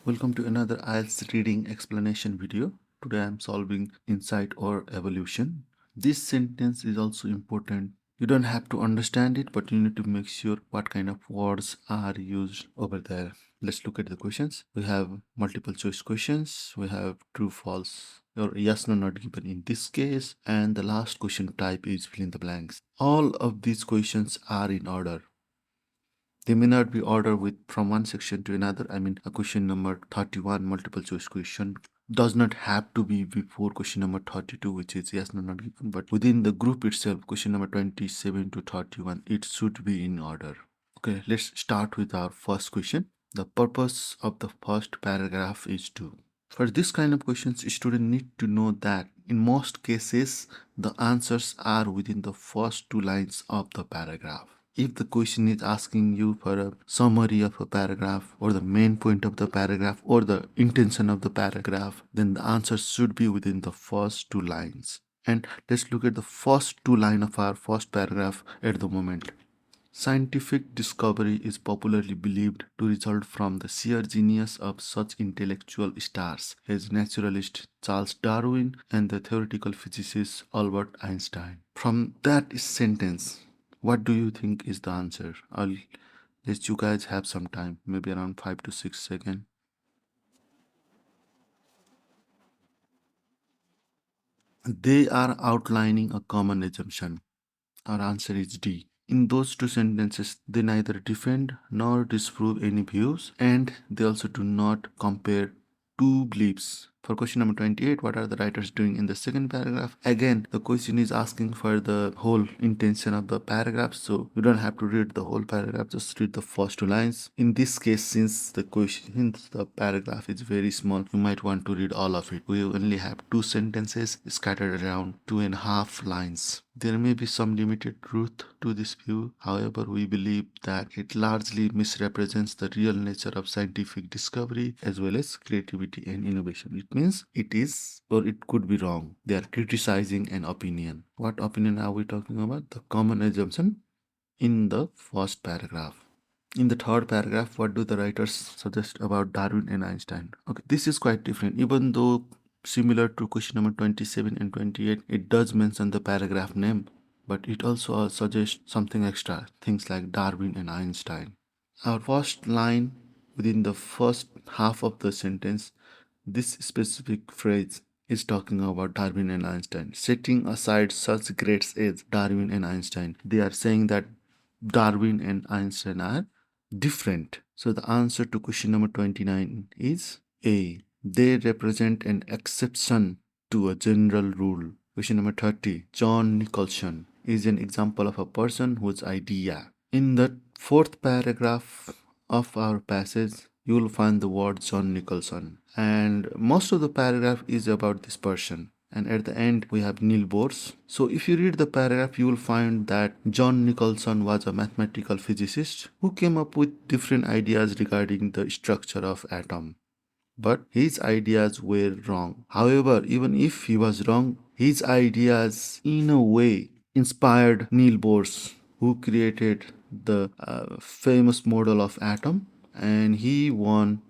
Welcome to another IELTS reading explanation video. Today I am solving insight or evolution. This sentence is also important. You don't have to understand it, but you need to make sure what kind of words are used over there. Let's look at the questions. We have multiple choice questions. We have true, false, or yes, no, not given in this case. And the last question type is fill in the blanks. All of these questions are in order. They may not be ordered with from one section to another. I mean, a question number 31 multiple choice question does not have to be before question number 32, which is yes, no, not given. But within the group itself, question number 27 to 31, it should be in order. Okay, let's start with our first question. The purpose of the first paragraph is to. For this kind of questions, students need to know that in most cases, the answers are within the first two lines of the paragraph. If the question is asking you for a summary of a paragraph or the main point of the paragraph or the intention of the paragraph, then the answer should be within the first two lines. And let's look at the first two lines of our first paragraph at the moment. Scientific discovery is popularly believed to result from the sheer genius of such intellectual stars as naturalist Charles Darwin and the theoretical physicist Albert Einstein. From that sentence, what do you think is the answer? I'll let you guys have some time, maybe around 5 to 6 seconds. They are outlining a common assumption. Our answer is D. In those two sentences, they neither defend nor disprove any views, and they also do not compare two beliefs. For question number 28, what are the writers doing in the second paragraph? Again, the question is asking for the whole intention of the paragraph, so you don't have to read the whole paragraph, just read the first two lines. In this case, since the paragraph is very small, you might want to read all of it. We only have two sentences scattered around 2.5 lines. There may be some limited truth to this view, however, we believe that it largely misrepresents the real nature of scientific discovery as well as creativity and innovation. It means it is or it could be wrong. They are criticizing an opinion. What opinion are we talking about? The common assumption in the first paragraph. In the third paragraph, what do the writers suggest about Darwin and Einstein? Okay, this is quite different. Even though similar to question number 27 and 28, it does mention the paragraph name, but it also suggests something extra, things like Darwin and Einstein. Our first line within the first half of the sentence, this specific phrase is talking about Darwin and Einstein. Setting aside such greats as Darwin and Einstein, they are saying that Darwin and Einstein are different. So the answer to question number 29 is A. They represent an exception to a general rule. Question number 30. John Nicholson is an example of a person whose idea. In the fourth paragraph of our passage, you will find the word John Nicholson. And most of the paragraph is about this person. And at the end, we have Niels Bohr. So if you read the paragraph, you will find that John Nicholson was a mathematical physicist who came up with different ideas regarding the structure of atom. But his ideas were wrong. However, even if he was wrong, his ideas in a way inspired Niels Bohr, who created the famous model of atom, and he won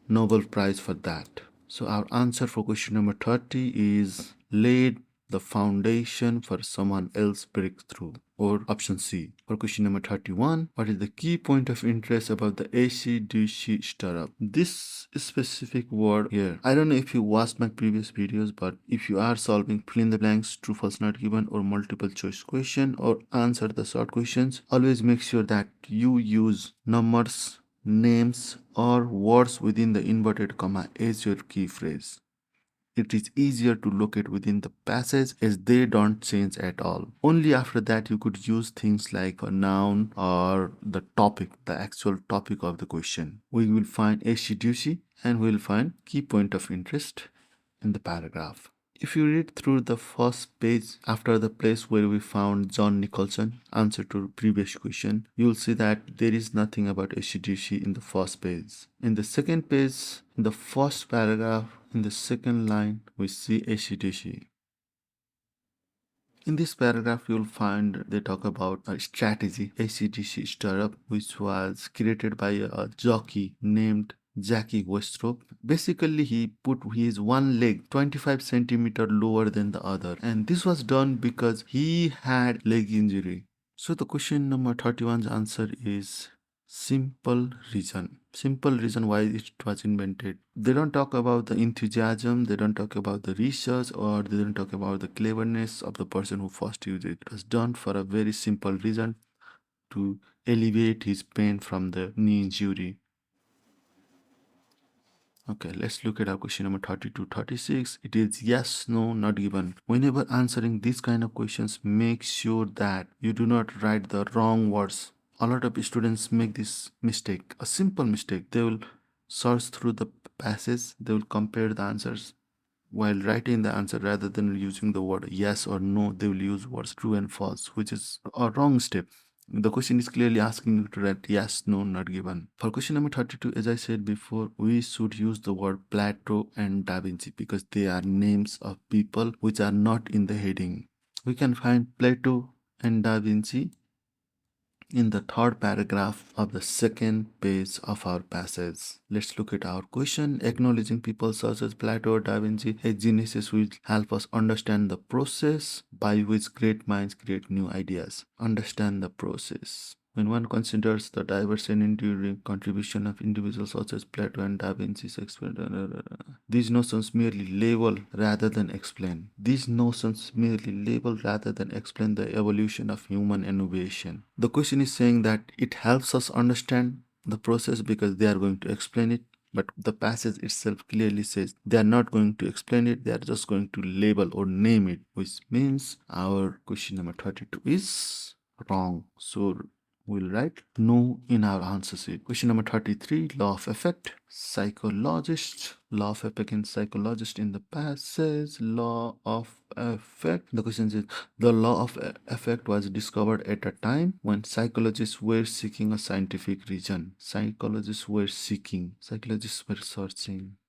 Nobel Prize for that. So our answer for question number 30 is laid the foundation for someone else's breakthrough, or option C. For question number 31, what is the key point of interest about the AC/DC startup? This specific word here, I don't know if you watched my previous videos, but if you are solving fill in the blanks, true, false, not given, or multiple choice question, or answer the short questions, always make sure that you use numbers, names, or words within the inverted comma as your key phrase. It is easier to locate within the passage as they don't change at all. Only after that you could use things like a noun or the topic, the actual topic of the question. We will find AC/DC and we will find key point of interest in the paragraph. If you read through the first page after the place where we found John Nicholson answer to previous question, you will see that there is nothing about AC/DC in the first page. In the second page, in the first paragraph, in the second line, we see AC/DC. In this paragraph, you will find they talk about a strategy, AC/DC startup, which was created by a jockey named Jackie Westrope. Basically, he put his one leg 25 centimeter lower than the other, and this was done because he had leg injury. So the question number 31's answer is simple reason. Simple reason why it was invented. They don't talk about the enthusiasm, they don't talk about the research, or they don't talk about the cleverness of the person who first used it. It was done for a very simple reason, to alleviate his pain from the knee injury. Okay, let's look at our question number 32, 36. It is yes, no, not given. Whenever answering these kind of questions, make sure that you do not write the wrong words. A lot of students make this mistake, a simple mistake. They will search through the passage, they will compare the answers while writing the answer. Rather than using the word yes or no, they will use words true and false, which is a wrong step. The question is clearly asking you to write yes, no, not given. For question number 32, as I said before, we should use the word Plato and Da Vinci because they are names of people which are not in the heading. We can find Plato and Da Vinci in the third paragraph of the second page of our passage. Let's look at our question. Acknowledging people such as Plato or Da Vinci as geniuses will help us understand the process by which great minds create new ideas. Understand the process. When one considers the diverse and enduring contribution of individuals such as Plato and Da Vinci's these notions merely label rather than explain. These notions merely label rather than explain the evolution of human innovation. The question is saying that it helps us understand the process because they are going to explain it, but the passage itself clearly says they are not going to explain it, they are just going to label or name it, which means our question number 32 is wrong. So we'll write no in our answer sheet. Question number 33, law of effect. Psychologist, law of effect in psychologist in the passage, law of effect. The question is, the law of effect was discovered at a time when psychologists were seeking a scientific reason. Psychologists were searching.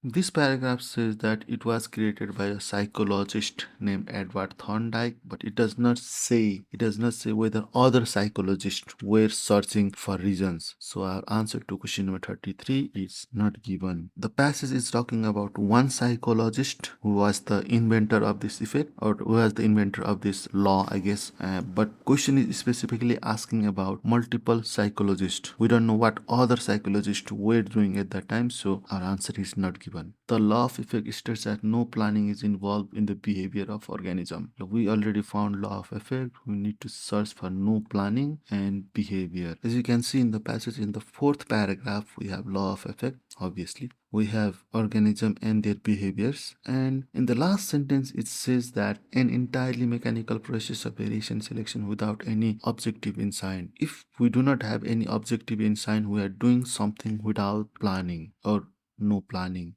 This paragraph says that it was created by a psychologist named Edward Thorndike, but it does not say whether other psychologists were searching for reasons. So our answer to question number 33 is not given. The passage is talking about one psychologist who was the inventor of this effect, or who was the inventor of this law, I guess. But question is specifically asking about multiple psychologists. We don't know what other psychologists were doing at that time, so our answer is not given. The law of effect states that no planning is involved in the behavior of organism. We already found law of effect. We need to search for no planning and behavior. As you can see in the passage in the fourth paragraph, we have law of effect, obviously. We have organism and their behaviors, and in the last sentence it says that an entirely mechanical process of variation selection without any objective insight. If we do not have any objective insight, we are doing something without planning or no planning.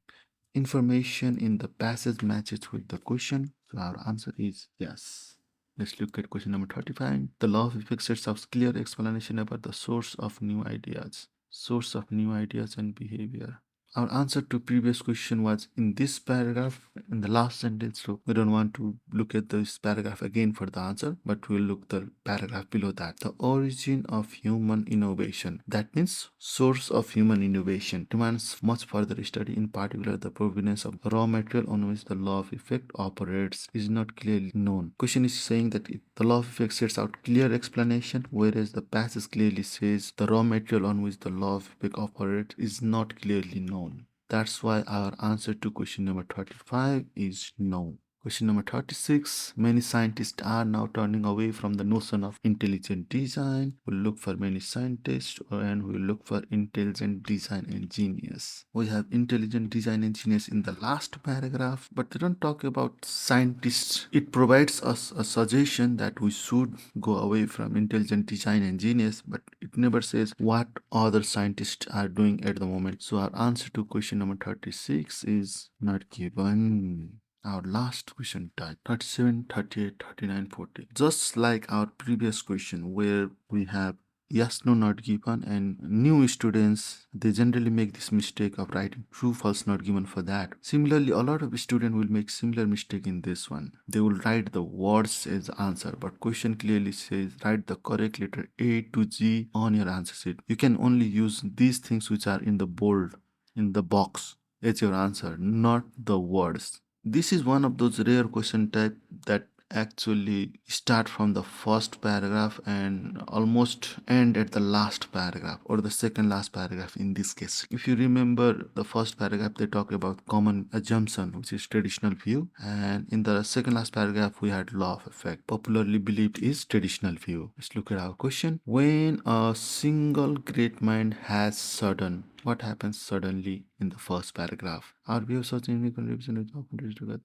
Information in the passage matches with the question, so our answer is yes. Let's look at question number 35. The law of effect sets out clear explanation about the source of new ideas. Source of new ideas and behavior. Our answer to previous question was in this paragraph, in the last sentence, so we don't want to look at this paragraph again for the answer, but we'll look the paragraph below that. The origin of human innovation. That means source of human innovation demands much further study. In particular, the provenance of raw material on which the law of effect operates is not clearly known. Question is saying that the law of effect sets out clear explanation, whereas the passage clearly says the raw material on which the law of effect operates is not clearly known. That's why our answer to question number 35 is no. Question number 36. Many scientists are now turning away from the notion of intelligent design. We'll look for many scientists and we'll look for intelligent design and genius. We have intelligent design and genius in the last paragraph, but they don't talk about scientists. It provides us a suggestion that we should go away from intelligent design and genius, but it never says what other scientists are doing at the moment. So our answer to question number 36 is not given. Our last question type 37, 38, 39, 40. Just like our previous question where we have yes, no, not given, and new students, they generally make this mistake of writing true, false, not given for that. Similarly, a lot of students will make similar mistake in this one. They will write the words as answer, but question clearly says write the correct letter A to G on your answer sheet. You can only use these things which are in the bold in the box as your answer, not the words. This is one of those rare question type that actually start from the first paragraph and almost end at the last paragraph or the second last paragraph in this case. If you remember the first paragraph, they talk about common assumption, which is traditional view, and in the second last paragraph we had law of effect, popularly believed is traditional view. Let's look at our question. When a single great mind has sudden, what happens suddenly in the first paragraph? Our view of such unique contribution is often together.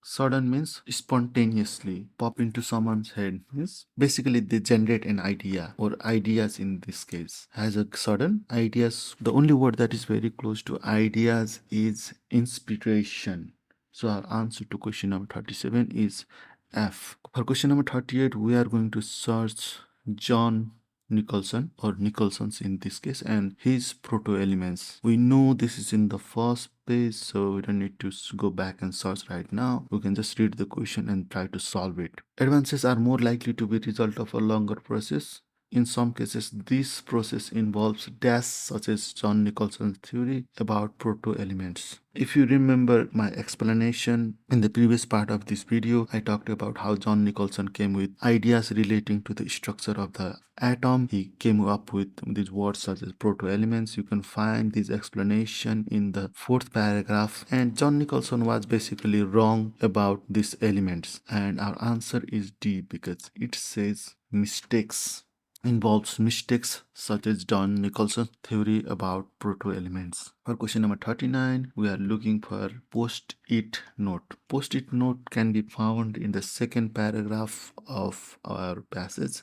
Sudden means spontaneously pop into someone's head. Means basically they generate an idea or ideas in this case. Has a sudden ideas. The only word that is very close to ideas is inspiration. So our answer to question number 37 is F. For question number 38, we are going to search John Nicholson or Nicholson's in this case and his proto elements. We know this is in the first page, so we don't need to go back and search right now. We can just read the question and try to solve it. Advances are more likely to be result of a longer process. In some cases, this process involves dash such as John Nicholson's theory about proto-elements. If you remember my explanation in the previous part of this video, I talked about how John Nicholson came with ideas relating to the structure of the atom. He came up with these words such as proto-elements. You can find this explanation in the fourth paragraph. And John Nicholson was basically wrong about these elements. And our answer is D because it says mistakes. Involves mistakes such as John Nicholson's theory about proto-elements. For question number 39, we are looking for post-it note. Post-it note can be found in the second paragraph of our passage.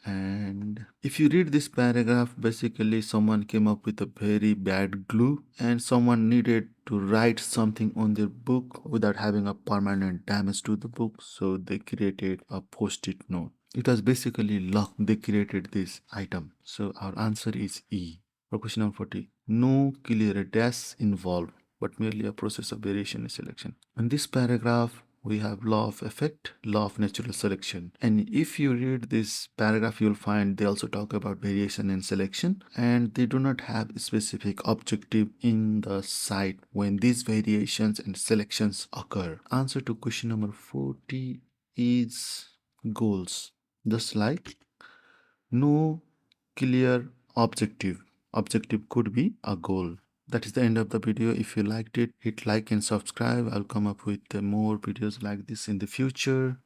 And if you read this paragraph, basically someone came up with a very bad glue and someone needed to write something on their book without having a permanent damage to the book. So they created a post-it note. It was basically luck they created this item. So our answer is E. For question number 40, no clear dash involved, but merely a process of variation and selection. In this paragraph, we have law of effect, law of natural selection. And if you read this paragraph, you'll find they also talk about variation and selection, and they do not have a specific objective in the site when these variations and selections occur. Answer to question number 40 is goals. Just like no clear objective. Objective could be a goal. That is the end of the video. If you liked it, hit like and subscribe. I'll come up with more videos like this in the future.